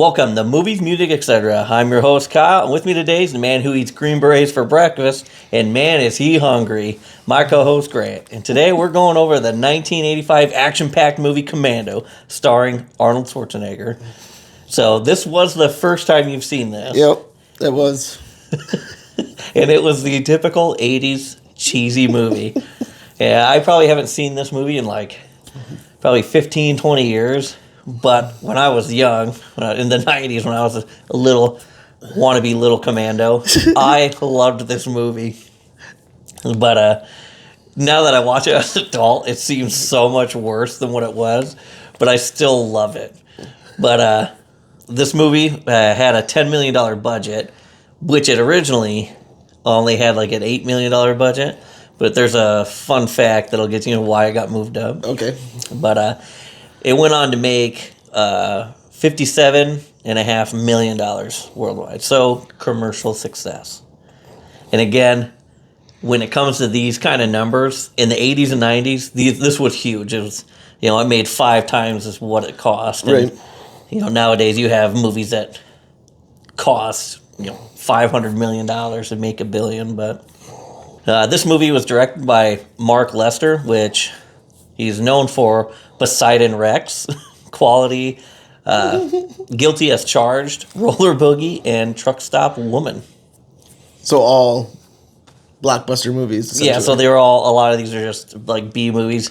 Welcome to Movies, Music, etc. I'm your host, Kyle, and with me today is the man who eats green berets for breakfast, and man, is he hungry, my co-host, Grant. And today we're going over the 1985 action-packed movie Commando, starring Arnold Schwarzenegger. So this was the first time you've seen this. Yep, it was. And it was the typical 80s cheesy movie. Yeah, I probably haven't seen this movie in probably 15, 20 years. But when I was young, in the 90s, when I was a little wannabe little commando, I loved this movie. But now that I watch it as an adult, it seems so much worse than what it was. But I still love it. But this movie had a $10 million budget, which it originally only had like an $8 million budget. But there's a fun fact that'll get you why it got moved up. Okay. But it went on to make $57.5 million worldwide. So, commercial success. And again, when it comes to these kind of numbers, in the 80s and 90s, this was huge. It was, it made 5 times as what it cost. And, right. Nowadays you have movies that cost, $500 million to make $1 billion. But this movie was directed by Mark Lester, which he's known for Poseidon Rex, Quality, Guilty as Charged, Roller Boogie, and Truck Stop Woman. So all blockbuster movies. Yeah, so a lot of these are just like B movies.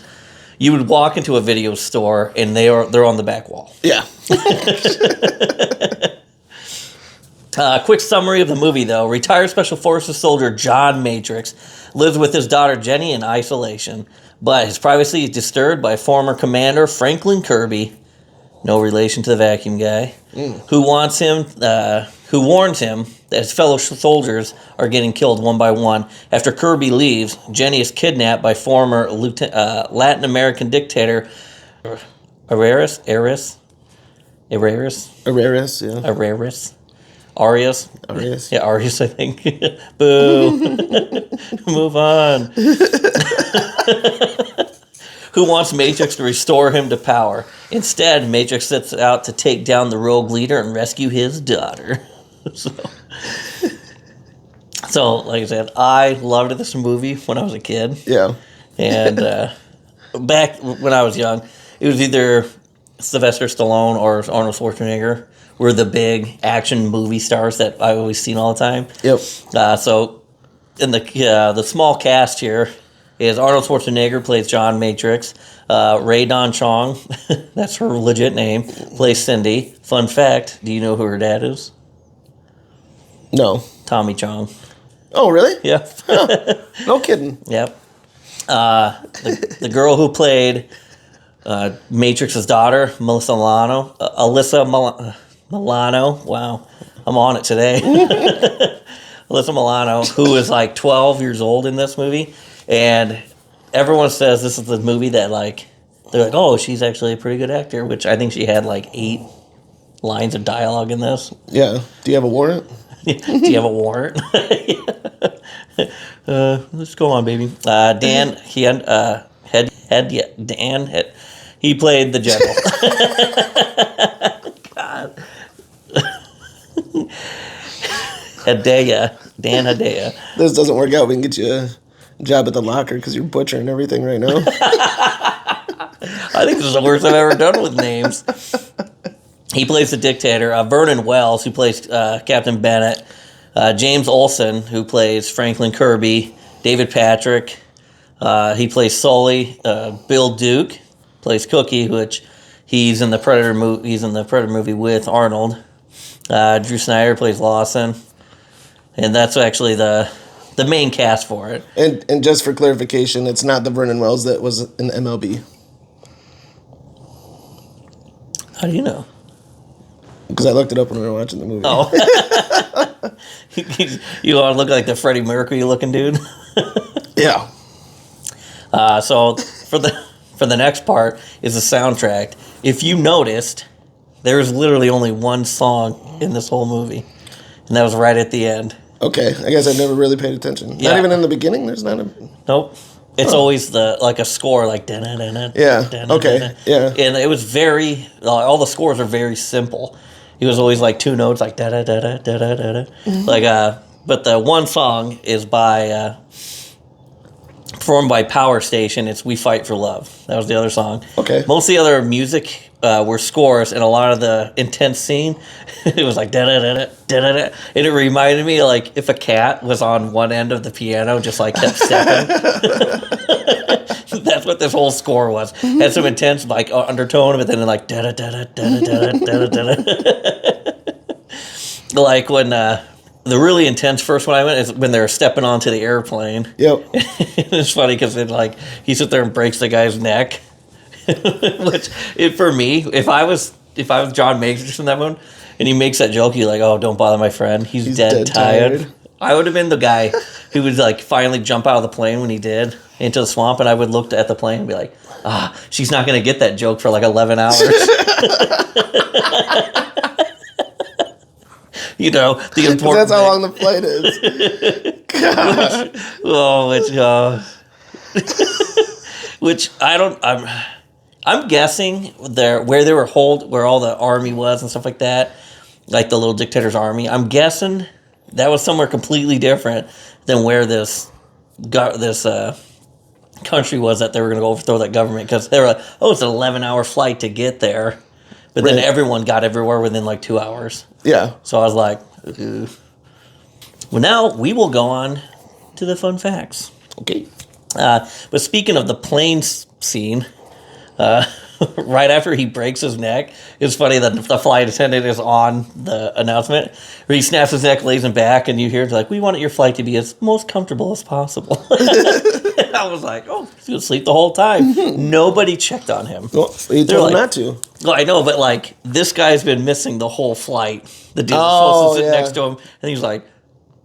You would walk into a video store and they're on the back wall. Yeah. Quick summary of the movie, though. Retired Special Forces soldier John Matrix lives with his daughter Jenny in isolation, but his privacy is disturbed by former commander Franklin Kirby, no relation to the vacuum guy, who warns him that his fellow soldiers are getting killed one by one. After Kirby leaves, Jenny is kidnapped by former Latin American dictator Arias, yeah, Arias, I think. Boo. Move on. Who wants Matrix to restore him to power. Instead, Matrix sets out to take down the rogue leader and rescue his daughter. So, like I said, I loved this movie when I was a kid. Yeah. And back when I was young, it was either Sylvester Stallone or Arnold Schwarzenegger were the big action movie stars that I've always seen all the time. Yep. So in the small cast here is Arnold Schwarzenegger plays John Matrix. Ray Don Chong, that's her legit name, plays Cindy. Fun fact, do you know who her dad is? No. Tommy Chong. Oh, really? Yeah. Huh. No kidding. Yep. The girl who played Matrix's daughter, Alyssa Milano. Wow, I'm on it today. Alyssa Milano, who is like 12 years old in this movie, and everyone says this is the movie that they're like, oh, she's actually a pretty good actor, which I think she had 8 lines of dialogue in this. Yeah. Do you have a warrant? Do you have a warrant? Let's go on, baby. Dan, he played the general. God. Hedaya. This doesn't work out. We can get you a job at the locker because you're butchering everything right now. I think this is the worst I've ever done with names. He plays the dictator. Vernon Wells, who plays Captain Bennett. James Olson, who plays Franklin Kirby. David Patrick, he plays Sully. Bill Duke plays Cookie, which he's in the Predator movie. He's in the Predator movie with Arnold. Drew Snyder plays Lawson, and that's actually the main cast for it. And just for clarification, it's not the Vernon Wells that was in the MLB. How do you know? Because I looked it up when we were watching the movie. Oh. You want to look like the Freddie Mercury looking dude? Yeah. So for the next part is the soundtrack. If you noticed, there's literally only one song in this whole movie, and that was right at the end. Okay, I guess I never really paid attention. Yeah. Not even in the beginning. There's not a. Nope. It's always a score like yeah. Okay. Yeah. And it was all the scores are very simple. He was always like two notes, like da da da da da da da. Like but the one song is by performed by Power Station. It's "We Fight for Love." That was the other song. Okay. Most of the other music were scores, and a lot of the intense scene, it was like da da da da da da. And it reminded me like if a cat was on one end of the piano, just like kept stepping. That's what this whole score was. Had some intense like undertone, but then like da da da da da da da da da. Like when the really intense first one I went is when they're stepping onto the airplane. Yep. It's funny because then like he sits there and breaks the guy's neck. Which for me, if I was John Matrix in that one, and he makes that joke, he's like, "Oh, don't bother my friend. He's dead tired." I would have been the guy who would like finally jump out of the plane when he did into the swamp, and I would look at the plane and be like, she's not going to get that joke for like 11 hours. You know, the important that's how long the flight is. God. Which I don't. I'm guessing where all the army was and stuff like that, like the little dictator's army. I'm guessing that was somewhere completely different than where this country was that they were going to go overthrow that government, because they were like, oh, it's an 11-hour flight to get there, but then everyone got everywhere within like 2 hours. Yeah. So I was like, ooh. Well, now we will go on to the fun facts. Okay. But speaking of the plane scene, right after he breaks his neck, it's funny that the flight attendant is on the announcement where he snaps his neck, lays him back, and you hear it's like, "We want your flight to be as most comfortable as possible." I was like, "Oh, he's gonna sleep the whole time." Nobody checked on him. Well, you told him not to. Well, I know, but like this guy's been missing the whole flight. The dude was supposed to sit next to him, and he's like,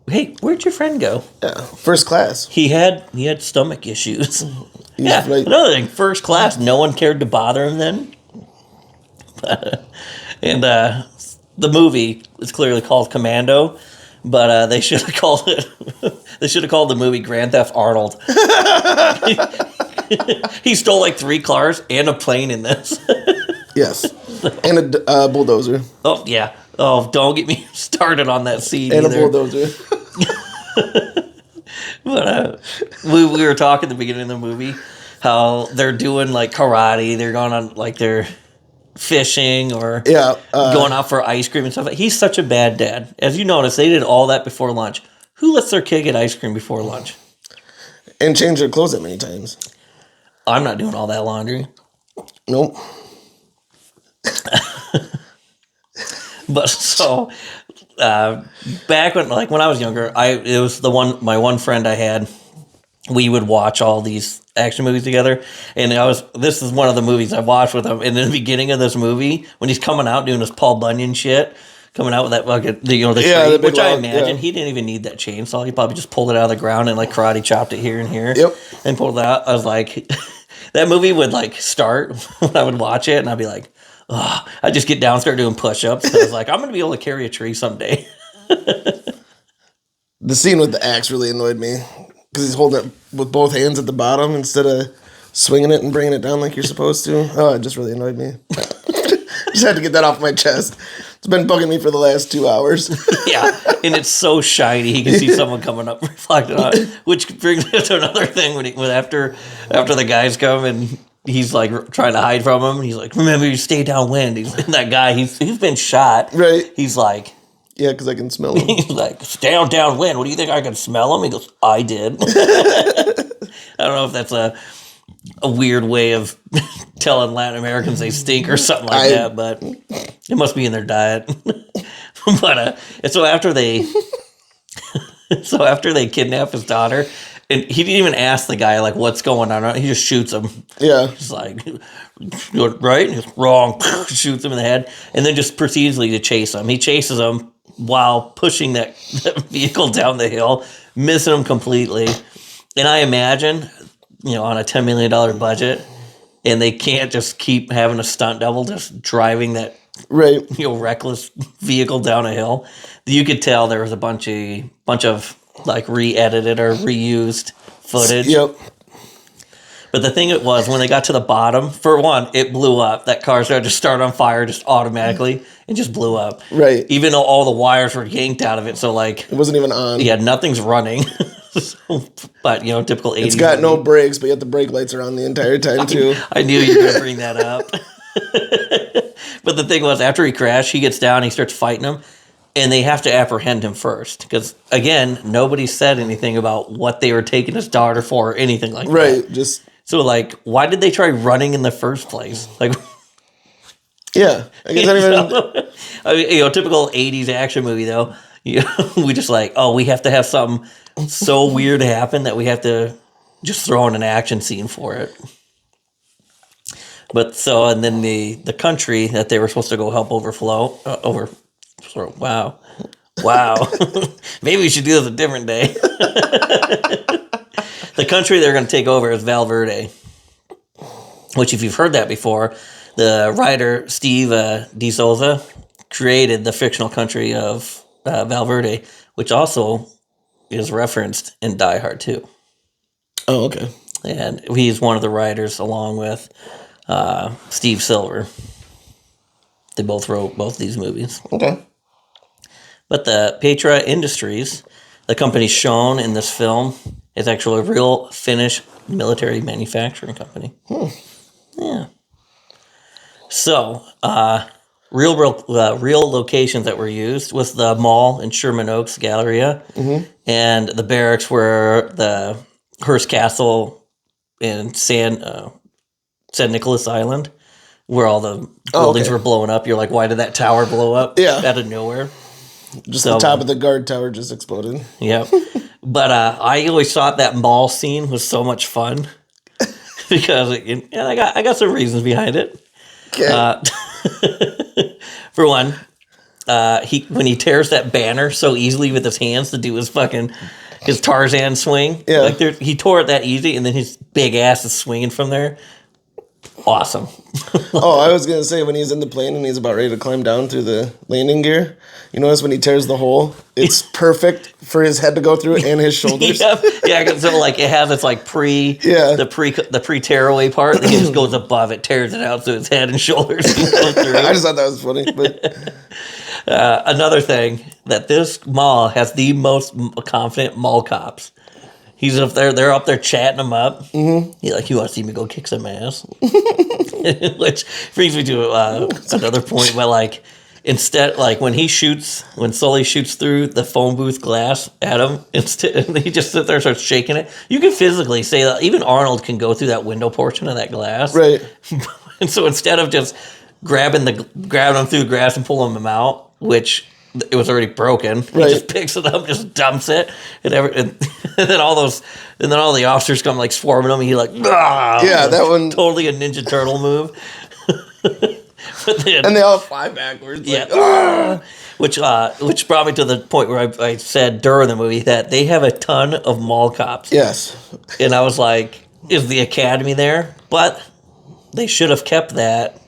"Hey, where'd your friend go?" Yeah, first class. He had stomach issues. Right. Another thing, first class. No one cared to bother him then. And the movie is clearly called Commando, but they should have called it. They should have called the movie Grand Theft Arnold. He stole like 3 cars and a plane in this. Yes, and a bulldozer. Oh yeah. Oh, don't get me started on that scene. And either. a bulldozer. But we were talking at the beginning of the movie how they're doing like karate. They're going on like they're fishing or going out for ice cream and stuff. He's such a bad dad. As you notice, they did all that before lunch. Who lets their kid get ice cream before lunch? And change their clothes that many times. I'm not doing all that laundry. Nope. But so back when I was younger, it was my one friend I had. We would watch all these action movies together, and this is one of the movies I watched with him. And in the beginning of this movie, when he's coming out doing this Paul Bunyan shit, coming out with that bucket, the tree, which I imagine he didn't even need that chainsaw. He probably just pulled it out of the ground and like karate chopped it here and here. Yep. And pulled it out. I was like, that movie would like start when I would watch it, and I'd be like, oh, I'd just get down and start doing push-ups. I was like, I'm going to be able to carry a tree someday. The scene with the axe really annoyed me because he's holding it with both hands at the bottom instead of swinging it and bringing it down like you're supposed to. Oh, it just really annoyed me. Just had to get that off my chest. It's been bugging me for the last 2 hours. Yeah, and it's so shiny. He can see someone coming up reflected on it, which brings me to another thing when after the guys come and he's like trying to hide from him. He's like, "Remember, you stay downwind." And that guy, he's been shot. Right. He's like, yeah, because I can smell him. He's like, "Stay downwind. What do you think? I can smell him?" He goes, "I did." I don't know if that's a weird way of telling Latin Americans they stink or something like that, but it must be in their diet. But and so after they kidnap his daughter, and he didn't even ask the guy like what's going on. He just shoots him. Yeah, he's like, "You're right," he's wrong. Shoots him in the head, and then just proceeds to chase him. He chases him while pushing that vehicle down the hill, missing him completely. And I imagine, on a $10 million budget, and they can't just keep having a stunt double just driving that reckless vehicle down a hill. You could tell there was a bunch of like re-edited or reused footage. Yep. But the thing it was, when they got to the bottom, for one, it blew up. That car started to start on fire just automatically. and just blew up. Right. Even though all the wires were yanked out of it, so like It wasn't even on. yeah, nothing's running. But typical 80s. It's got no brakes, but yet the brake lights are on the entire time too. I knew you were gonna bring that up. But the thing was, after he crashed, he gets down, he starts fighting him, and they have to apprehend him first because again, nobody said anything about what they were taking his daughter for or anything like that. Right. Just so like, why did they try running in the first place? Like. Yeah, I guess I mean, typical 80s action movie, though. We just like, oh, we have to have something so weird happen that we have to just throw in an action scene for it. But so, and then the country that they were supposed to go help overflow. Wow. Maybe we should do this a different day. The country they're going to take over is Val Verde, which if you've heard that before, the writer Steve De Souza created the fictional country of Val Verde, which also is referenced in Die Hard 2. Oh, okay. And he's one of the writers along with Steve Silver. They both wrote both these movies. Okay. But the Petra Industries, the company shown in this film, is actually a real Finnish military manufacturing company. Yeah. So, real locations that were used was the mall in Sherman Oaks Galleria, and the barracks were the Hearst Castle in San Nicolas Island, where all the buildings were blowing up. You're like, why did that tower blow up out of nowhere? Just the top of the guard tower just exploded. Yep. But I always thought that mall scene was so much fun because I got some reasons behind it. Okay. For one, when he tears that banner so easily with his hands to do his Tarzan swing, like he tore it that easy, and then his big ass is swinging from there. Awesome. I was gonna say when he's in the plane and he's about ready to climb down through the landing gear, you notice when he tears the hole, it's perfect for his head to go through it and his shoulders. Yeah. So like it has its like the pre tearaway part, and he just goes above it, tears it out so his head and shoulders can go through. I just thought that was funny. But another thing that this mall has the most confident mall cops. He's up there. They're up there chatting him up. Mm-hmm. He's like, "You want to see me go kick some ass?" Which brings me to another point where, like, instead, like when Sully shoots through the phone booth glass at him, instead he just sits there and starts shaking it. You can physically say that even Arnold can go through that window portion of that glass, right? And so instead of just grabbing him through the glass and pulling him out, which it was already broken. He just picks it up, just dumps it, and then all the officers come like swarming him. And he like, that one totally a Ninja Turtle move. And they all fly backwards. Which brought me to the point where I said during the movie that they have a ton of mall cops. Yes, and I was like, is the academy there? But they should have kept that.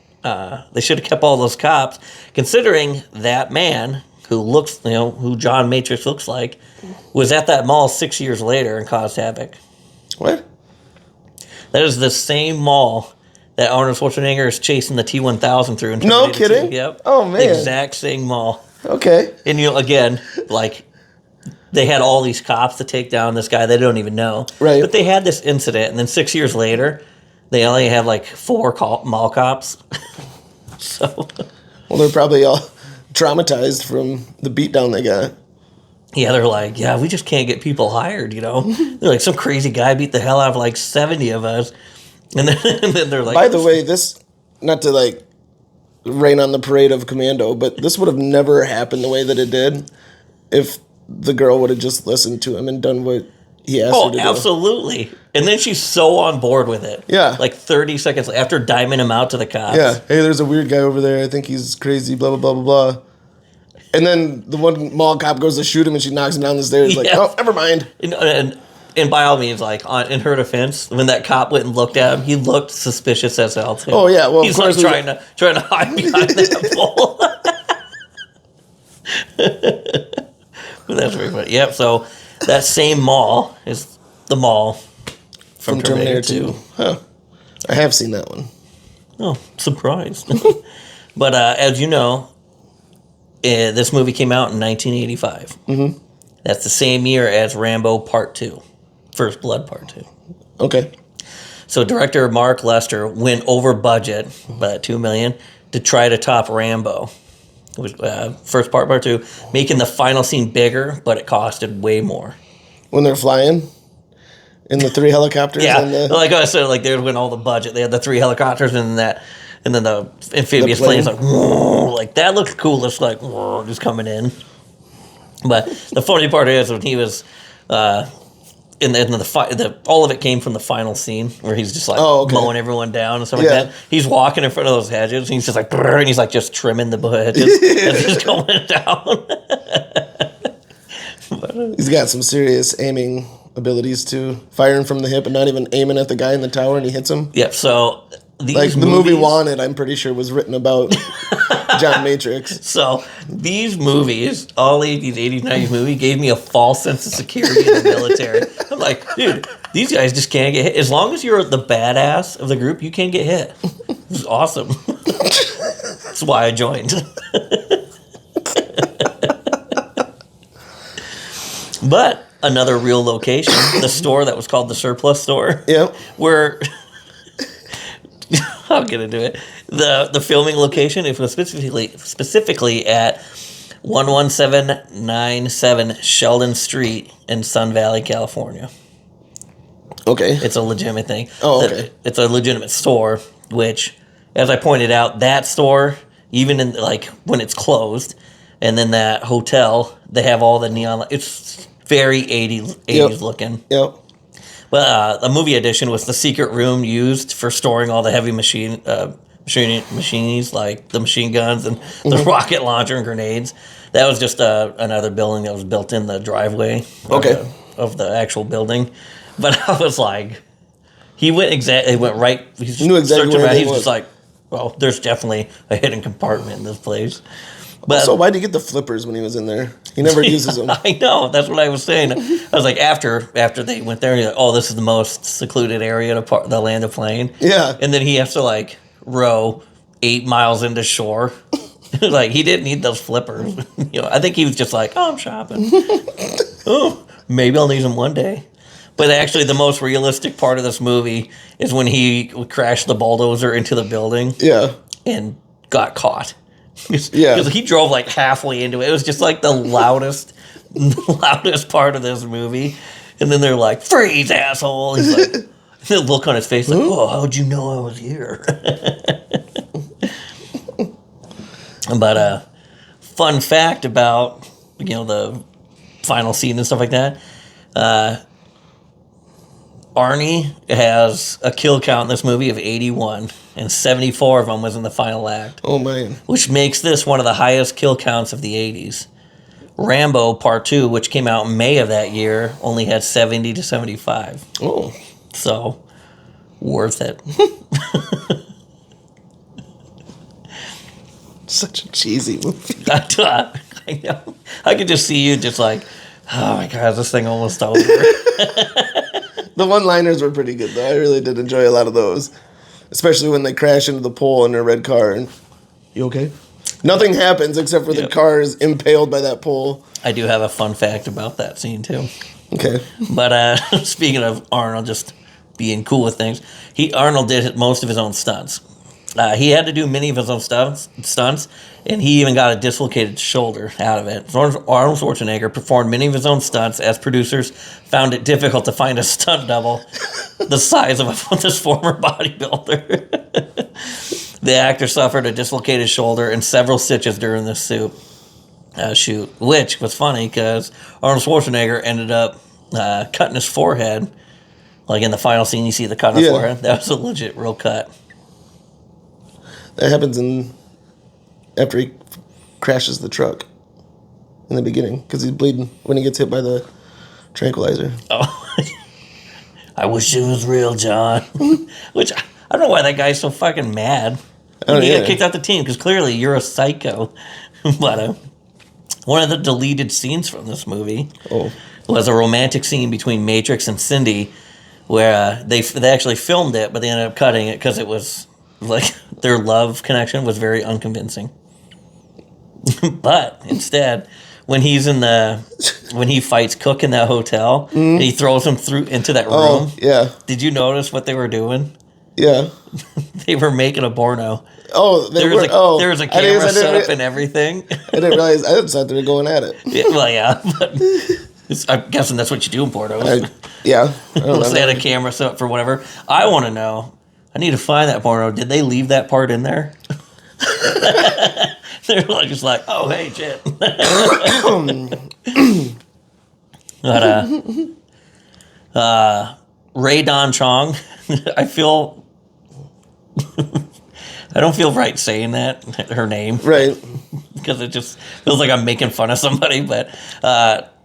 They should have kept all those cops, considering that man who John Matrix looks like, was at that mall 6 years later and caused havoc. What? That is the same mall that Arnold Schwarzenegger is chasing the T-1000 through. No kidding? Yep. Oh, man. The exact same mall. Okay. And, again, like, they had all these cops to take down this guy they don't even know. Right. But they had this incident, and then 6 years later, they only have, like, 4 mall cops. So... Well, they're probably all traumatized from the beatdown they got. Yeah, they're like, we just can't get people hired, They're like, some crazy guy beat the hell out of like 70 of us. And then they're like... By the way, this, not to like rain on the parade of Commando, but this would have never happened the way that it did if the girl would have just listened to him and done what he asked her to do. Oh, absolutely. And then she's so on board with it. Yeah. Like 30 seconds after diming him out to the cops. Yeah. Hey, there's a weird guy over there. I think he's crazy, blah, blah, blah, blah, blah. And then the one mall cop goes to shoot him and she knocks him down the stairs. Like, oh, never mind. And by all means, like, in her defense, when that cop went and looked at him, he looked suspicious as hell, too. Oh, yeah. Well, he's like trying to hide behind that pole. But that's very funny. Yep, so that same mall is the mall from Terminator 2. Huh. I have seen that one. Oh, surprise. But as you know, this movie came out in 1985. Mm-hmm. That's the same year as Rambo Part 2. First Blood Part 2. Okay. So director Mark Lester went over budget by $2 million to try to top Rambo. It was first Part 2, making the final scene bigger, but it costed way more. When they're flying in the 3 helicopters. Yeah, and like I said, like there's when all the budget. They had the 3 helicopters and then the amphibious planes like that looked cool. It's like just coming in. But the funny part is when he was in the fight, all of it came from the final scene where he's just like mowing everyone down and stuff like that. He's walking in front of those hedges and he's just like, and he's like just trimming the hedges and just going down. He's got some serious aiming abilities too, firing from the hip and not even aiming at the guy in the tower and he hits him. Yeah, so the movie Wanted, I'm pretty sure, was written about John Matrix. So these movies, all 80s, 80s, 90s movies, gave me a false sense of security in the military. I'm like, dude, these guys just can't get hit. As long as you're the badass of the group, you can't get hit. It's awesome. That's why I joined. But another real location, the store that was called the Surplus Store. Yep. Where I'll get into it. The filming location, it was specifically at 11797 Sheldon Street in Sun Valley, California. Okay. It's a legitimate thing. Oh, okay. It's a legitimate store, which, as I pointed out, that store, even in like when it's closed, and then that hotel, they have all the neon. It's very 80s looking. Yep. But the movie edition was the secret room used for storing all the heavy machines, like the machine guns and the rocket launcher and grenades. That was just another building that was built in the driveway of the actual building. But I was like, he went right. He knew exactly where he was just like, well, there's definitely a hidden compartment in this place. But so why'd he get the flippers when he was in there? He never uses them. I know. That's what I was saying. I was like, after they went there, he's like, oh, this is the most secluded area to the land of plane. Yeah. And then he has to like row 8 miles into shore. Like he didn't need those flippers. I think he was just like, oh, I'm shopping. Oh, maybe I'll need them one day. But actually, the most realistic part of this movie is when he crashed the bulldozer into the building. Yeah. And got caught. Yeah, because he drove like halfway into it. It was just like the loudest part of this movie. And then they're like, "Freeze, asshole!" He's like, the look on his face, like, "Oh, how'd you know I was here?" But fun fact about the final scene and stuff like that. Arnie has a kill count in this movie of 81, and 74 of them was in the final act. Oh, man. Which makes this one of the highest kill counts of the 80s. Rambo Part 2, which came out in May of that year, only had 70 to 75. Oh. So, worth it. Such a cheesy movie. I know. I could just see you just like, oh my God, is this thing almost over? The one-liners were pretty good, though. I really did enjoy a lot of those. Especially when they crash into the pole in their red car. And you okay? Nothing happens except for the car is impaled by that pole. I do have a fun fact about that scene, too. Okay. But speaking of Arnold just being cool with things, Arnold did most of his own stunts. He had to do many of his own stunts, and he even got a dislocated shoulder out of it. Arnold Schwarzenegger performed many of his own stunts as producers found it difficult to find a stunt double the size of this former bodybuilder. The actor suffered a dislocated shoulder and several stitches during this shoot, which was funny because Arnold Schwarzenegger ended up cutting his forehead. Like in the final scene, you see the cut on his forehead. That was a legit real cut. That happens after he crashes the truck in the beginning because he's bleeding when he gets hit by the tranquilizer. Oh, I wish it was real, John. Which I don't know why that guy's so fucking mad. He got kicked out the team because clearly you're a psycho. But one of the deleted scenes from this movie was a romantic scene between Matrix and Cindy, where they actually filmed it, but they ended up cutting it because it was like their love connection was very unconvincing. But instead, when he fights Cook in that hotel, and he throws him through into that room. Oh, yeah. Did you notice what they were doing? Yeah. They were making a porno. Oh, There was a camera set up and everything. I didn't realize. I just thought they were going at it. Yeah, well, yeah, but I'm guessing that's what you do in pornos. Yeah. I don't Unless they know. had a camera set up for whatever. I want to know. I need to find that porno. Did they leave that part in there? They're like, just like, oh, hey, shit. But, Ray Don Chong, I don't feel right saying that, her name. Right. Because it just feels like I'm making fun of somebody. But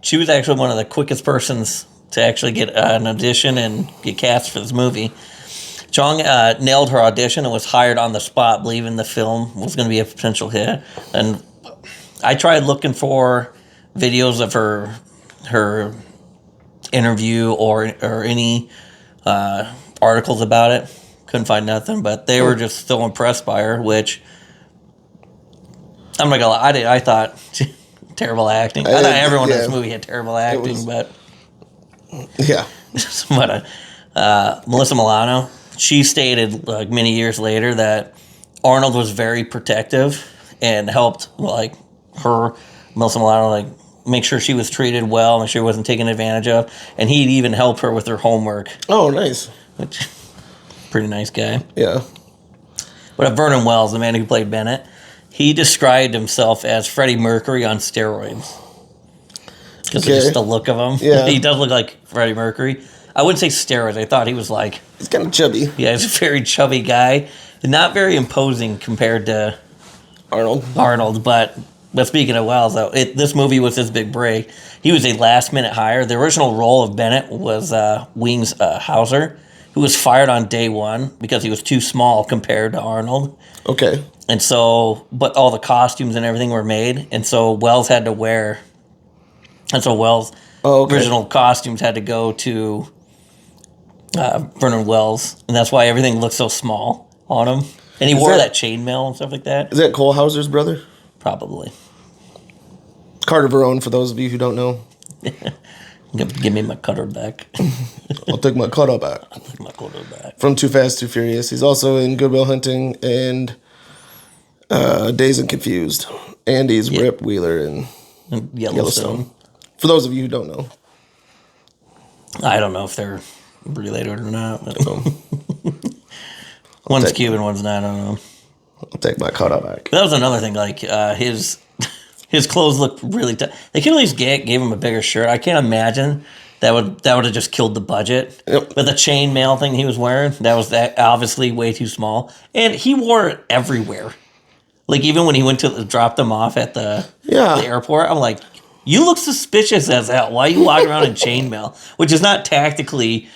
she was actually one of the quickest persons to actually get an audition and get cast for this movie. Chong nailed her audition and was hired on the spot, believing the film was going to be a potential hit. And I tried looking for videos of her interview or any articles about it. Couldn't find nothing, but they were just so impressed by her, which I'm not gonna lie, I thought terrible acting. I thought everyone in this movie had terrible acting, but yeah. But Melissa Milano, she stated like many years later that Arnold was very protective and helped Melissa Milano make sure she was treated well, make sure she wasn't taken advantage of, and he'd even help her with her homework. Oh, nice. Which, pretty nice guy. Yeah. But Vernon Wells, the man who played Bennett, he described himself as Freddie Mercury on steroids. Because of just the look of him. Yeah. He does look like Freddie Mercury. I wouldn't say steroids. I thought he was like... He's kind of chubby. Yeah, he's a very chubby guy. Not very imposing compared to... Arnold, but speaking of Wells, though, this movie was his big break. He was a last-minute hire. The original role of Bennett was Wings Hauser, who was fired on day one because he was too small compared to Arnold. Okay. And so, but all the costumes and everything were made, and so Wells had to wear... And so Wells' original costumes had to go to Vernon Wells, and that's why everything looked so small on him. And he wore that chainmail and stuff like that. Is that Cole Hauser's brother? Probably. Carter Verone, for those of you who don't know. Give me my cutter back. I'll take my cutter back. I'll take my cutter back. From Too Fast, Too Furious. He's also in Good Will Hunting and Dazed and Confused. And he's Rip Wheeler in Yellowstone. For those of you who don't know. I don't know if they're related or not. But one's Cuban, one's not. I don't know. I'll take my cutter back. That was another thing. Like his clothes looked really tough. They could at least gave him a bigger shirt. I can't imagine that would have just killed the budget. Yep. But the chainmail thing he was wearing, that was obviously way too small, and he wore it everywhere. Like even when he went to drop them off at the airport, I'm like, you look suspicious as hell. Why are you walking around in chainmail? Which is not tactically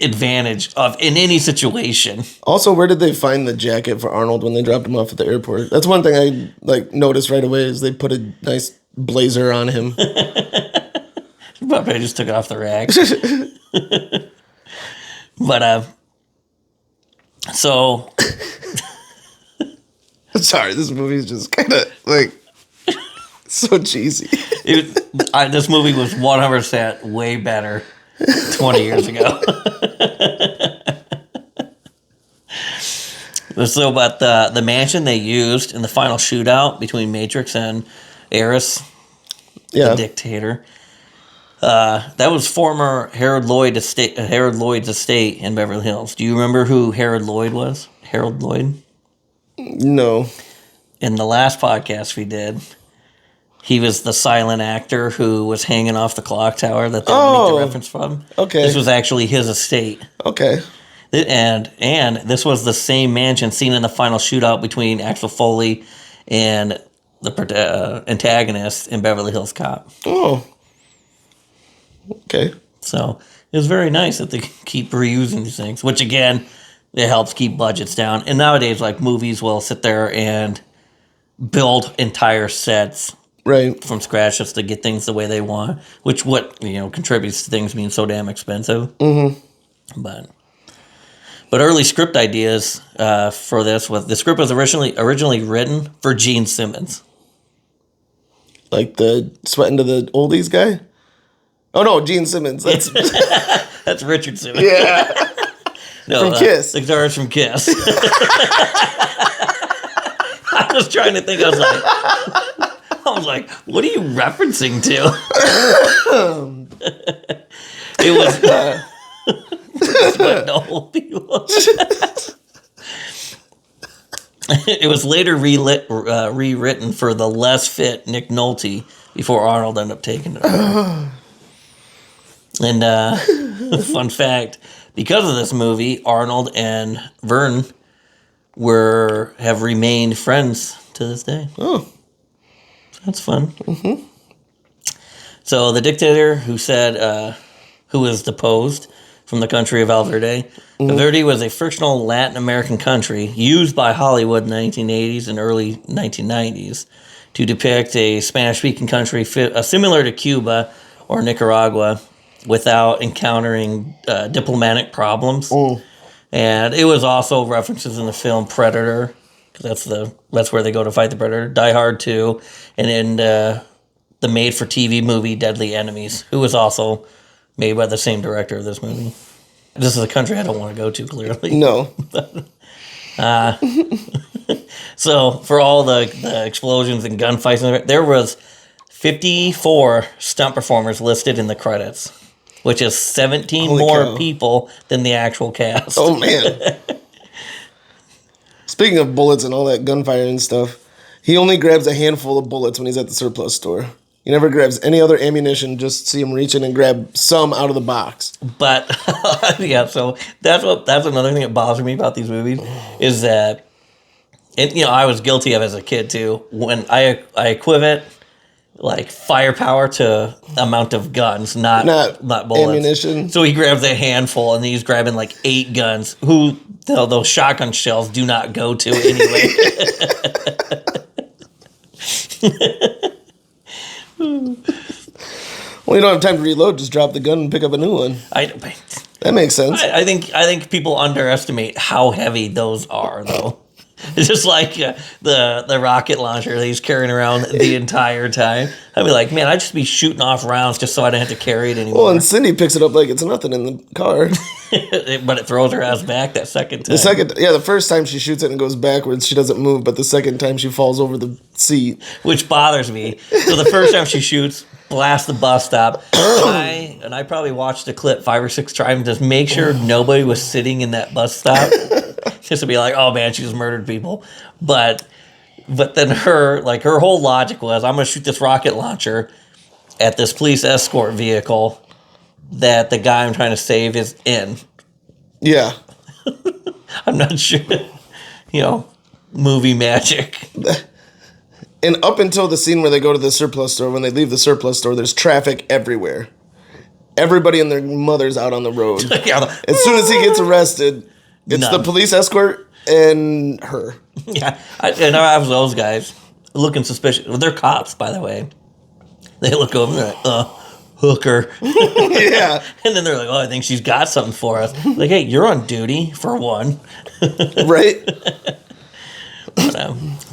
advantage of in any situation. Also, where did they find the jacket for Arnold when they dropped him off at the airport? That's one thing I noticed right away is they put a nice blazer on him. But I just took it off the rack. But so sorry, this movie's just kind of so cheesy. This movie was 100% way better 20 years ago. So, about the mansion they used in the final shootout between Matrix and Eris, the dictator, that was former Harold Lloyd's estate in Beverly Hills. Do you remember who Harold Lloyd was? Harold Lloyd? No. In the last podcast we did, he was the silent actor who was hanging off the clock tower that they make the reference from. Okay. This was actually his estate. Okay. And this was the same mansion seen in the final shootout between Axel Foley and the antagonist in Beverly Hills Cop. Oh. Okay. So it was very nice that they keep reusing these things, which again, it helps keep budgets down. And nowadays, movies will sit there and build entire sets from scratch just to get things the way they want, which contributes to things being so damn expensive. Mm-hmm. But But early script ideas for this the script was originally written for Gene Simmons. Like the sweating to the oldies guy? Oh no, Gene Simmons. That's That's Richard Simmons. yeah. No, From Kiss. The guitarist from Kiss. I was trying to think. I was like, what are you referencing to? It was sweating to old people. It was later rewritten for the less fit Nick Nolte before Arnold ended up taking it over. And fun fact, because of this movie, Arnold and Vernon have remained friends to this day. Oh. That's fun. Mm-hmm. So the dictator who was deposed from the country of Valverde. Valverde was a fictional Latin American country used by Hollywood in the 1980s and early 1990s to depict a Spanish-speaking country similar to Cuba or Nicaragua without encountering diplomatic problems. And it was also references in the film Predator, because that's where they go to fight the Predator, Die Hard 2, and in the made-for-TV movie Deadly Enemies, who was also made by the same director of this movie. This is a country I don't want to go to, clearly. No. So for all the explosions and gunfights, there was 54 stunt performers listed in the credits, which is 17 Holy more cow. people than the actual cast. Oh man. Speaking of bullets and all that gunfire and stuff, he only grabs a handful of bullets when he's at the surplus store. He never grabs any other ammunition, just see him reach in and grab some out of the box. But yeah, so that's another thing that bothers me about these movies is that, and I was guilty of as a kid too. When I equate like firepower to amount of guns, not bullets. Ammunition. So he grabs a handful and he's grabbing like 8 guns. Who those shotgun shells do not go to anyway. Well, you don't have time to reload. Just drop the gun and pick up a new one. That makes sense. I think people underestimate how heavy those are, though. It's just like the rocket launcher that he's carrying around the entire time. I'd be like, man, I'd just be shooting off rounds just so I didn't have to carry it anymore. Well, and Cindy picks it up like it's nothing in the car. But it throws her ass back that second time. The first time she shoots it and goes backwards, she doesn't move. But the second time she falls over the seat. Which bothers me. So the first time she shoots, blast the bus stop. I probably watched the clip 5 or 6 times to make sure nobody was sitting in that bus stop. Just to be like, oh man, she just murdered people. But then her whole logic was, I'm going to shoot this rocket launcher at this police escort vehicle that the guy I'm trying to save is in. Yeah. I'm not sure. Movie magic. And up until the scene where they go to the surplus store, when they leave the surplus store, there's traffic everywhere. Everybody and their mother's out on the road. As soon as he gets arrested, it's the police escort and her. Yeah, I was those guys looking suspicious. Well, they're cops, by the way. They look over and they're like, hooker. Yeah. And then they're like, oh, I think she's got something for us. Like, hey, you're on duty, for one. Right?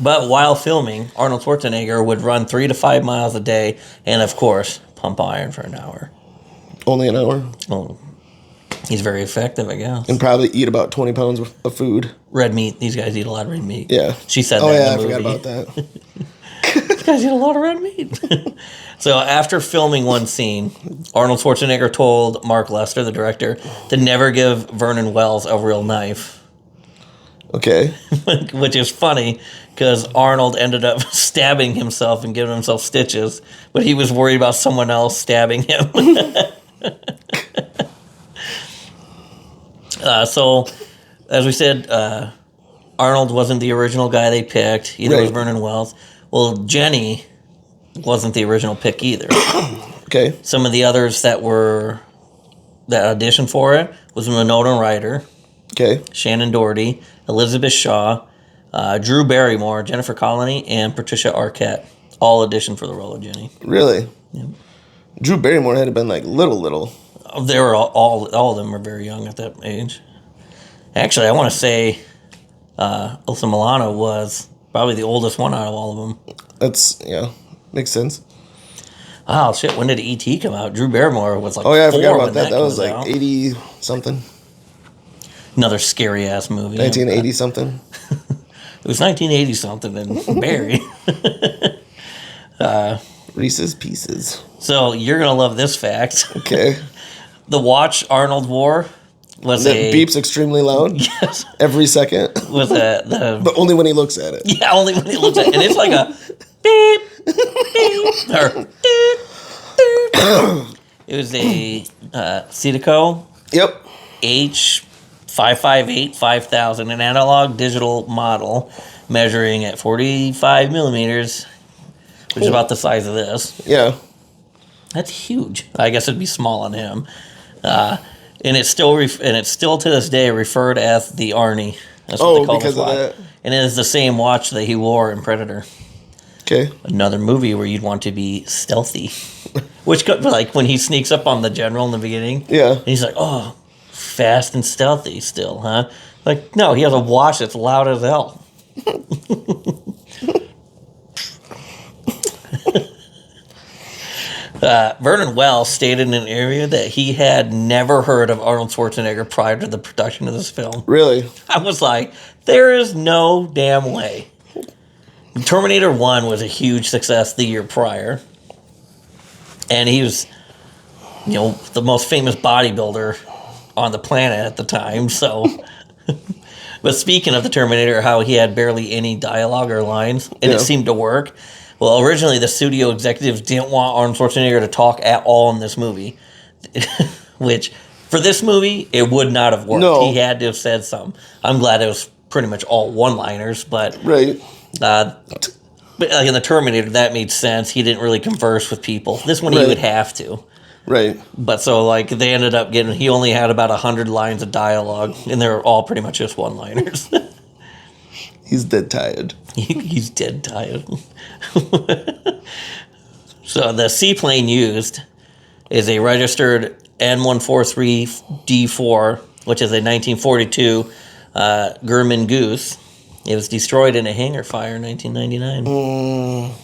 But while filming, Arnold Schwarzenegger would run 3 to 5 miles a day and, of course, pump iron for an hour. Only an hour? Well, he's very effective, I guess. And probably eat about 20 pounds of food. Red meat. These guys eat a lot of red meat. Yeah. She said that in the movie. I forgot about that. These guys eat a lot of red meat. So after filming one scene, Arnold Schwarzenegger told Mark Lester, the director, to never give Vernon Wells a real knife. Okay. Which is funny because Arnold ended up stabbing himself and giving himself stitches, but he was worried about someone else stabbing him. So, as we said, Arnold wasn't the original guy they picked. Either was Vernon Wells. Well, Jenny wasn't the original pick either. Okay. Some of the others that auditioned for it was Winona Ryder. Okay. Shannon Doherty, Elizabeth Shaw, Drew Barrymore, Jennifer Connelly, and Patricia Arquette all auditioned for the role of Jenny. Really? Yeah. Drew Barrymore had been like little. They were all of them were very young at that age. Actually, I want to say Alyssa Milano was probably the oldest one out of all of them. Makes sense. Oh, shit, when did E.T. come out? Drew Barrymore was like Oh, yeah, I 4 forgot about when that. That was comes like out. 80-something. Another scary-ass movie. 1980-something. It was 1980-something in Barry. Reese's Pieces. So you're going to love this fact. Okay. The watch Arnold wore was That beeps extremely loud. Yes. Every second. But only when he looks at it. Yeah, only when he looks at it. And it's like a beep, beep, or doot, doot. It was a Citico Yep. H558 5000, an analog digital model measuring at 45 millimeters, which is about the size of this. Yeah. That's huge. I guess it'd be small on him. And it's still to this day referred as the Arnie. That's what they call because this of watch. that. And it is the same watch that he wore in Predator. Okay. Another movie where you'd want to be stealthy. Which, like, when he sneaks up on the general in the beginning. Yeah. And he's like, oh, fast and stealthy still, huh? Like, no, he has a watch that's loud as hell. Vernon Wells stated in an interview that he had never heard of Arnold Schwarzenegger prior to the production of this film. Really? I was like, there is no damn way. Terminator 1 was a huge success the year prior. And he was, the most famous bodybuilder on the planet at the time, so... But speaking of the Terminator, how he had barely any dialogue or lines, and it seemed to work. Well, originally the studio executives didn't want Arnold Schwarzenegger to talk at all in this movie. Which, for this movie, it would not have worked. No. He had to have said something. I'm glad it was pretty much all one-liners, but... Right. But like in the Terminator, that made sense. He didn't really converse with people. This one, he would have to. Right. But so, like, they ended up he only had about 100 lines of dialogue, and they were all pretty much just one-liners. He's dead tired. He's dead tired. So the seaplane used is a registered N143D4, which is a 1942 German Goose. It was destroyed in a hangar fire in 1999.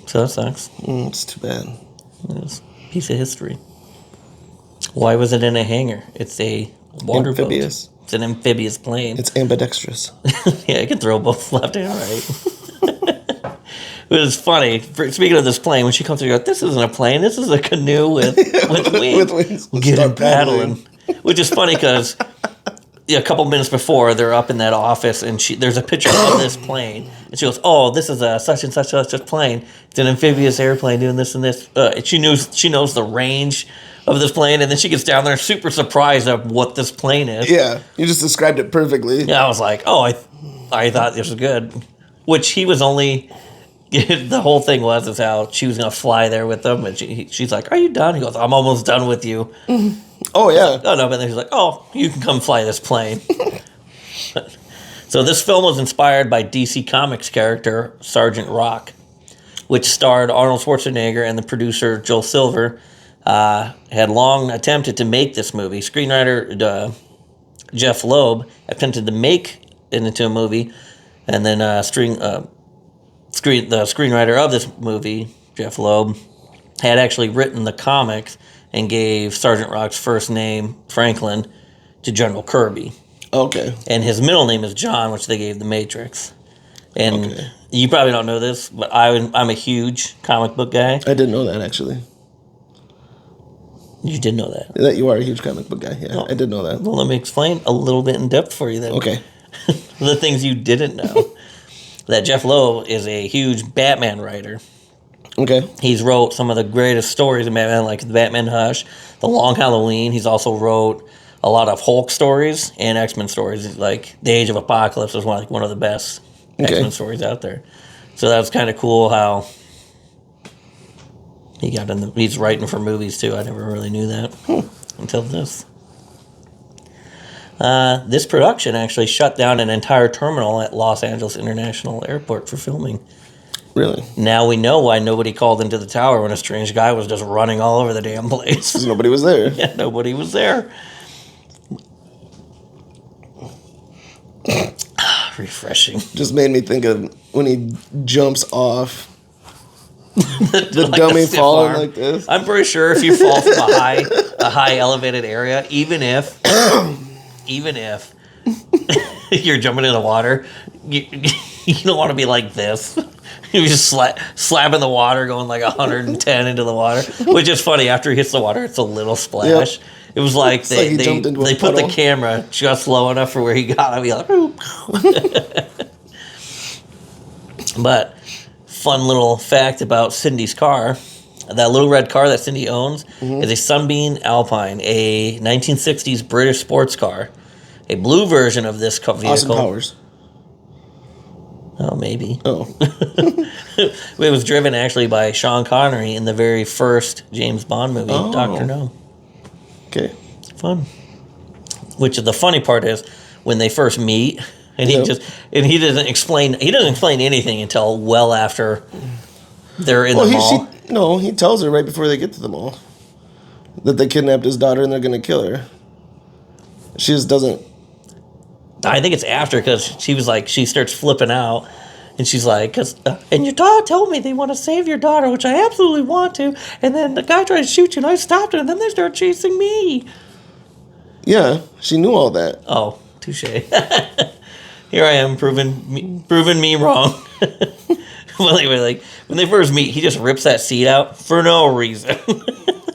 So that sucks. It's too bad. It's a piece of history. Why was it in a hangar? It's a water Amphibious. boat. It's an amphibious plane. It's ambidextrous. Yeah, it can throw both left and right. It was funny. Speaking of this plane, when she comes through, you go, this isn't a plane. This is a canoe with wings. With wings. We'll get him paddling. Which is funny because a couple minutes before, they're up in that office, and there's a picture of this plane. And she goes, oh, this is a such and such plane. It's an amphibious airplane doing this and this. And she knows the range of this plane, and then she gets down there super surprised at what this plane is. Yeah, you just described it perfectly. Yeah, I was like, oh, I thought this was good. Which he was only... The whole thing is how she was going to fly there with them, and she's like, are you done? He goes, I'm almost done with you. Oh, yeah. Oh, no, but then he's like, oh, you can come fly this plane. So this film was inspired by DC Comics character Sergeant Rock, which starred Arnold Schwarzenegger, and the producer Joel Silver had long attempted to make this movie. Screenwriter Jeph Loeb attempted to make it into a movie, and then the screenwriter of this movie, Jeph Loeb, had actually written the comics and gave Sergeant Rock's first name, Franklin, to General Kirby. Okay. And his middle name is John, which they gave The Matrix. And you probably don't know this, but I'm a huge comic book guy. I didn't know that, actually. You did know that. That you are a huge comic book guy. Yeah, I did know that. Well, let me explain a little bit in depth for you then. Okay. The things you didn't know. That Jeph Loeb is a huge Batman writer. Okay. He's wrote some of the greatest stories in Batman, like the Batman Hush, The Long Halloween. He's also wrote a lot of Hulk stories and X-Men stories. Like The Age of Apocalypse is one of the best X-Men stories out there. So that was kind of cool how he got in he's writing for movies too. I never really knew that until this. This production actually shut down an entire terminal at Los Angeles International Airport for filming. Really? Now we know why nobody called into the tower when a strange guy was just running all over the damn place. Nobody was there. Yeah, nobody was there. Refreshing. Just made me think of when he jumps off. The Like dummy a stiff falling arm. like this. I'm pretty sure if you fall from a high elevated area, even if you're jumping in the water, you don't want to be like this. You're just slapping the water, going like 110 into the water, which is funny. After he hits the water, it's a little splash. Yep. It was like they put the camera just low enough for where he got to be like, But fun little fact about Cindy's car. That little red car that Cindy owns is a Sunbeam Alpine, a 1960s British sports car. A blue version of this vehicle. Austin Powers. Oh, maybe. Oh. It was driven actually by Sean Connery in the very first James Bond movie, Dr. No. Okay. Fun. Which the funny part is when they first meet, and he doesn't explain anything until well after they're in the mall. He tells her right before they get to the mall that they kidnapped his daughter and they're going to kill her. She just doesn't. I think it's after, because she was like, she starts flipping out, and she's like, and your dad told me they want to save your daughter, which I absolutely want to, and then the guy tried to shoot you, and I stopped it, and then they started chasing me. Yeah, she knew all that. Oh, touche. Here I am, proving me wrong. Well, anyway, like, when they first meet, he just rips that seat out for no reason.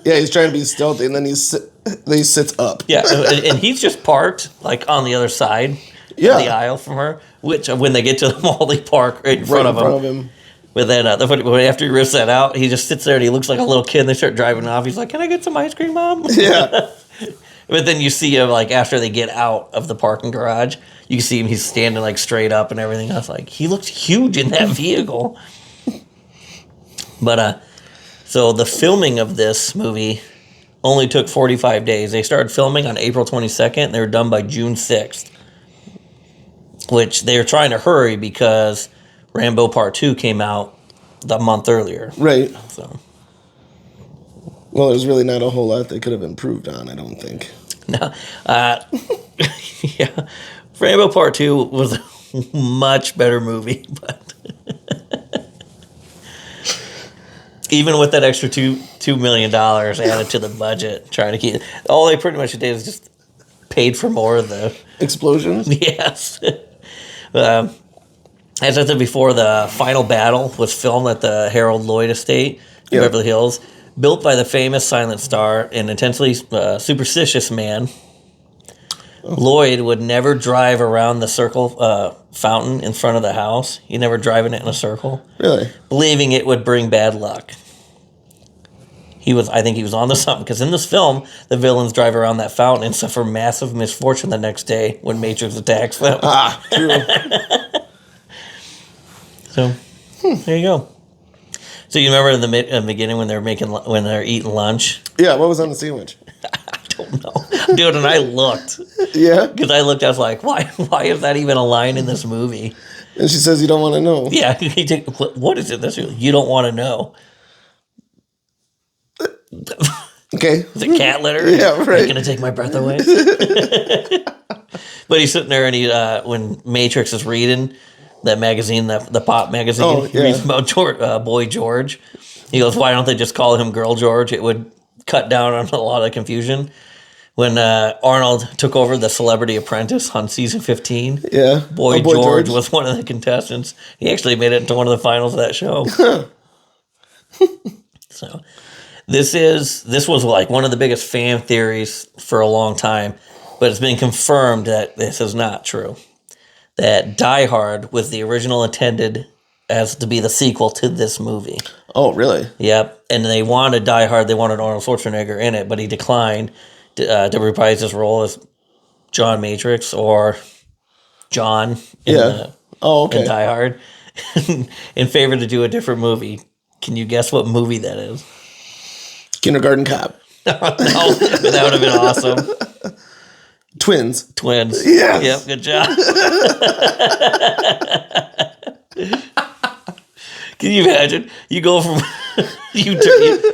Yeah, he's trying to be stealthy, and then he sits up. Yeah, and he's just parked, like, on the other side of the aisle from her, which, when they get to the mall, they park right in front of him. But then, after he rips that out, he just sits there, and he looks like a little kid, and they start driving off. He's like, can I get some ice cream, Mom? Yeah. But then you see him, like, after they get out of the parking garage, you can see him, he's standing, like, straight up and everything. I was like, he looks huge in that vehicle. But, so the filming of this movie only took 45 days. They started filming on April 22nd, and they were done by June 6th. Which they were trying to hurry because Rambo Part 2 came out the month earlier. Right. So. Well, there's really not a whole lot they could have improved on, I don't think. No. Yeah. Rambo Part 2 was a much better movie, but even with that extra $2 million added to the budget, trying to keep all they pretty much did is just paid for more of the explosions. Yes. As I said before, the final battle was filmed at the Harold Lloyd Estate in Beverly Hills, built by the famous silent star and intensely superstitious man. Lloyd would never drive around the circle fountain in front of the house. He never driving it in a circle. Really? Believing it would bring bad luck. I think he was onto something, because in this film, the villains drive around that fountain and suffer massive misfortune the next day when Matrix attacks them. Ah, true. So, there you go. So you remember in the beginning when they're eating lunch? Yeah, what was on the sandwich? I don't know, dude. And I looked. Yeah, because I looked. I was like, why is that even a line in this movie? And she says, "You don't want to know." Yeah, what is it? You don't want to know. Okay. Is it cat litter? Yeah, right. It's gonna take my breath away. But he's sitting there, and when Matrix is reading that magazine, the pop magazine, he reads about Boy George. He goes, "Why don't they just call him Girl George? It would cut down on a lot of confusion." When Arnold took over the Celebrity Apprentice on season 15, Boy George was one of the contestants. He actually made it into one of the finals of that show. So this was like one of the biggest fan theories for a long time, but it's been confirmed that this is not true. That Die Hard was the original intended as to be the sequel to this movie. Oh, really? Yep. And they wanted Die Hard. They wanted Arnold Schwarzenegger in it, but he declined to reprise his role as John Matrix or John in Die Hard in favor to do a different movie. Can you guess what movie that is? Kindergarten Cop. No, that would have been awesome. Twins. Yes. Yep, good job. Can you imagine? You go from you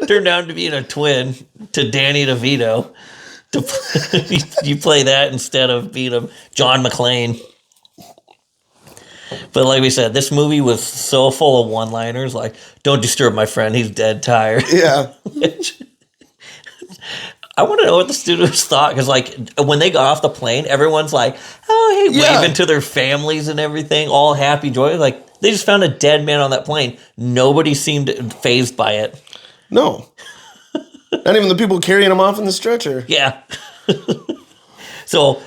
turn down to being a twin to Danny DeVito. You play that instead of being a John McClane. But like we said, this movie was so full of one-liners, like, don't disturb my friend, he's dead tired. Yeah. I want to know what the students thought, because like when they got off the plane, everyone's like, "Oh, hey," waving to their families and everything, all happy, joy. Like they just found a dead man on that plane. Nobody seemed fazed by it. No, not even the people carrying him off in the stretcher. Yeah. So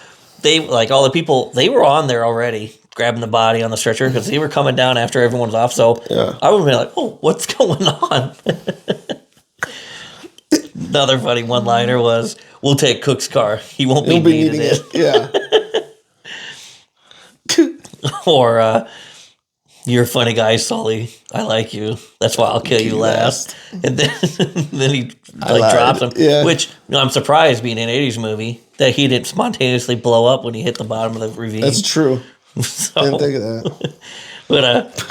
they like all the people they were on there already, grabbing the body on the stretcher because they were coming down after everyone's off. So I would be like, "Oh, what's going on?" Another funny one-liner was, "We'll take Cook's car. He won't be needing it." Yeah. Or, "You're a funny guy, Sully. I like you. That's why I'll kill you last." And then he drops him. Yeah. Which I'm surprised, being an 80s movie, that he didn't spontaneously blow up when he hit the bottom of the ravine. That's true. I didn't think of that. But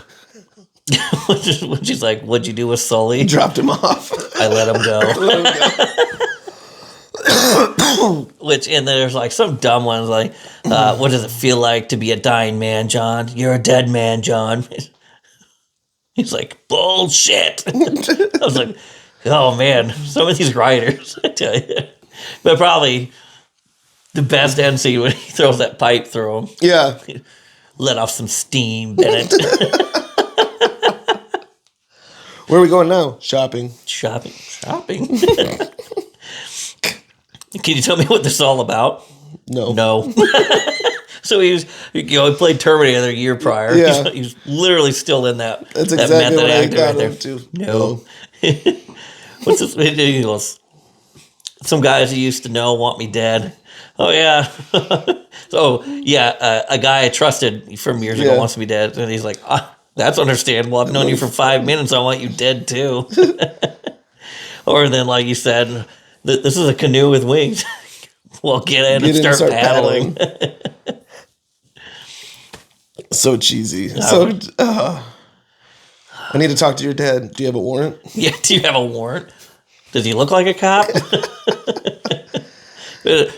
when she's like, "What'd you do with Sully?" Dropped him off. "I let him go." Which, and there's like some dumb ones like, "What does it feel like to be a dying man, John? You're a dead man, John." He's like, "Bullshit." I was like, oh man, some of these writers, I tell you. But probably the best end scene when he throws that pipe through him. Yeah. Let off some steam, Bennett. Where are we going now? Shopping. Shopping. Can you tell me what this is all about? No. So he played Terminator a year prior. Yeah. He's literally still in that. That's that exactly method what I actor got right there. into. No. What's this? He goes, "Some guys you used to know want me dead." Oh yeah. So yeah, a guy I trusted from years ago wants me dead, and he's like, "That's understandable. I've known you for 5 minutes. I want you dead too." Or then, like you said, this is a canoe with wings. Well, get in and start paddling. So cheesy. I need to talk to your dad. Do you have a warrant? Yeah, do you have a warrant? Does he look like a cop?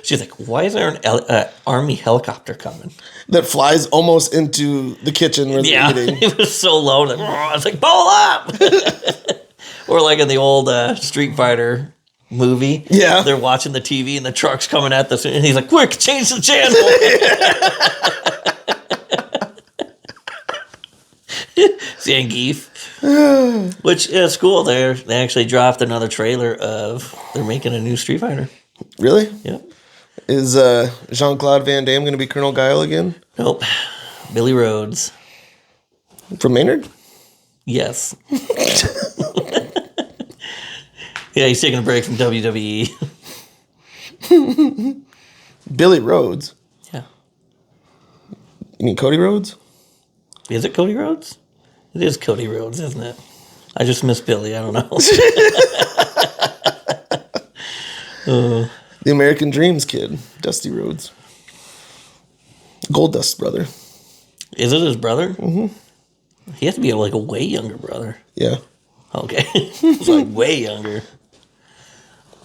She's like, "Why is there an army helicopter coming?" That flies almost into the kitchen where they're eating. It was so low. Like, I was like, "Pull up!" Or like in the old Street Fighter movie. Yeah. They're watching the TV and the truck's coming at this, and he's like, "Quick, change the channel." Zangief. Which is cool. They actually dropped another trailer of they're making a new Street Fighter. Really? Yep. Is Jean-Claude Van Damme going to be Colonel Guile again? Nope. Billy Rhodes. From Maynard? Yes. Yeah, he's taking a break from WWE. Billy Rhodes? Yeah. You mean Cody Rhodes? Is it Cody Rhodes? It is Cody Rhodes, isn't it? I just miss Billy. I don't know. The American Dreams kid, Dusty Rhodes. Goldust brother. Is it his brother? Mm-hmm. He has to be like a way younger brother. Yeah. Okay. He's like way younger.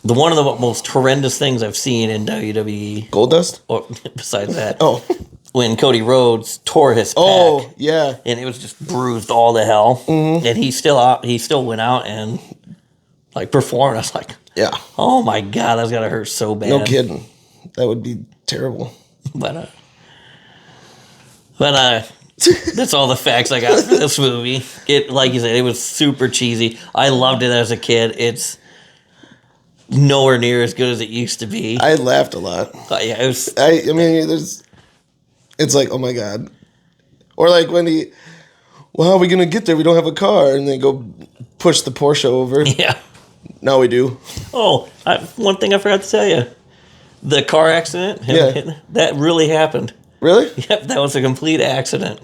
One of the most horrendous things I've seen in WWE. Goldust? Or besides that. Oh. When Cody Rhodes tore his pec. Oh, yeah. And it was just bruised all to hell. Mm-hmm. And he still went out and like performed. I was like, yeah. Oh my God, that's gotta hurt so bad. No kidding. That would be terrible. But that's all the facts I got for this movie. It, like you said, it was super cheesy. I loved it as a kid. It's nowhere near as good as it used to be. I laughed a lot. Yeah, it was. I mean, it's like, oh my God. Or like when well, how are we going to get there? We don't have a car. And they go push the Porsche over. Yeah. Now we do. Oh, one thing I forgot to tell you. The car accident, that really happened. Really? Yep, that was a complete accident.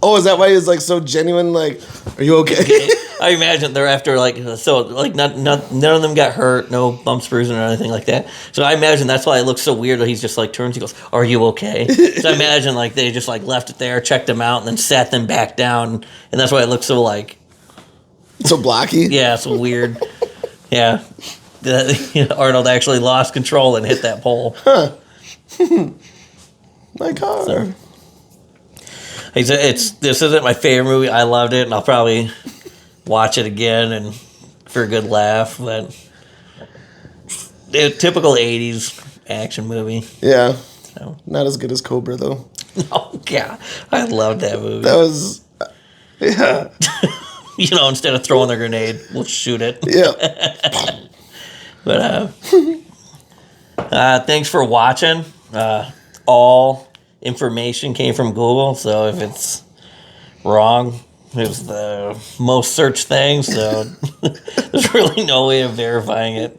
Oh, is that why he was like so genuine? Like, are you okay? I imagine they're after none of them got hurt, no bumps, bruising, or anything like that. So I imagine that's why it looks so weird that he's just like turns, he goes, "Are you okay?" So I imagine like they just like left it there, checked them out, and then sat them back down, and that's why it looks so like so blocky. Yeah, so weird. Yeah, Arnold actually lost control and hit that pole. Huh. My car. So, this isn't my favorite movie. I loved it, and I'll probably watch it again and for a good laugh. But typical 80s action movie. Yeah. So. Not as good as Cobra, though. Oh, yeah. I loved that movie. That was... Yeah. Instead of throwing the grenade, we'll shoot it. Yeah. But thanks for watching. All information came from Google, so if it's wrong, it was the most searched thing, so there's really no way of verifying it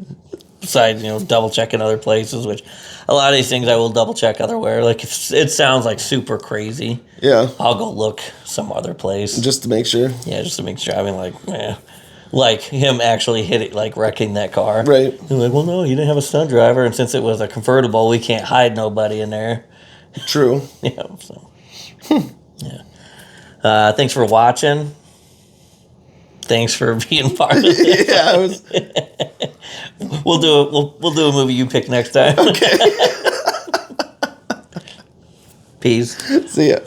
besides, double checking other places, which a lot of these things I will double check otherwhere. Like, if it sounds like super crazy, yeah, I'll go look some other place. Just to make sure. Yeah, just to make sure. I mean, like him actually wrecking that car. Right. They're like, well, no, you didn't have a stunt driver, and since it was a convertible, we can't hide nobody in there. True. Yeah. So. Yeah. Thanks for watching. Thanks for being part of it. Yeah, I was. We'll do a movie you pick next time. Okay. Peace. See ya.